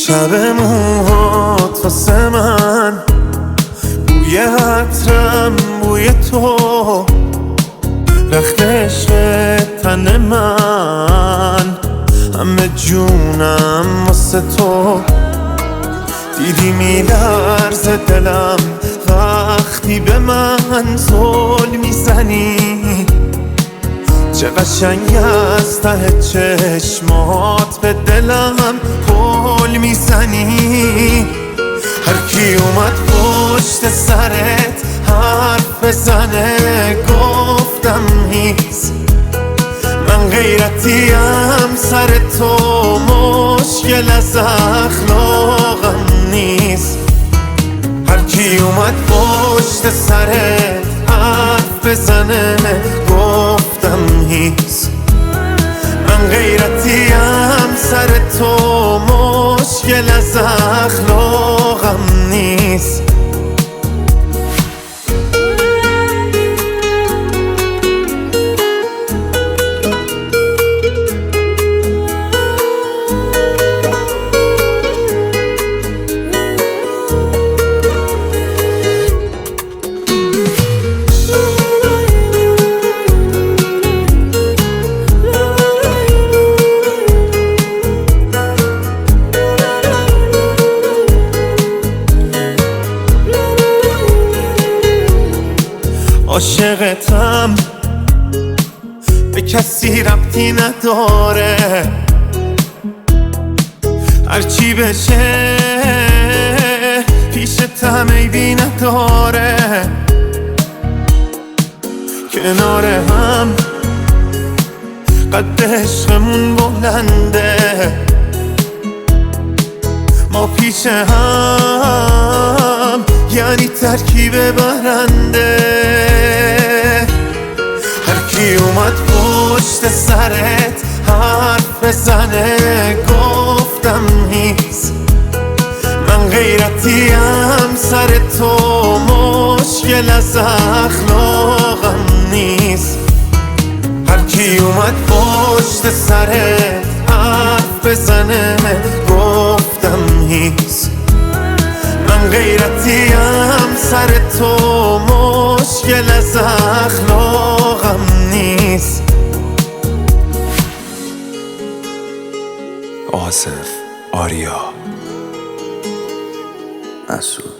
شب موهات واسه من بوی عطرم بوی تو، رخت عشق تن من همه جونم واسه تو. دیدی میلرزه دلم وقتی به من زل میزنی، چه قشنگ از ته چشمات به دلم پل میزنی. هر کی اومد پشت سرت حرف بزنه گفتم نیست، من غیرتیم سر تو، مشکل از اخلاقم نیست. هر کی اومد پشت سرت حرف بزنه گفتم نیست، من غیرتیم سر تو، مشکل از اخلاقم نیست. عاشقتم به کسی ربطی نداره، هرچی بشه پیشتم عیبی نداره. کنار هم قد عشقمون بلنده، ما پیش هم یعنی ترکیب برنده. هر کی اومد پشت سرت حرف بزنه گفتم نیست، من غیرتیم سر تو، مشکل از اخلاقم نیست. هر کی اومد پشت سرت حرف بزنه گفتم نیست، من غیرتیم سر تو، مشکل از اخلاقم نیست. آصف آریا مسعود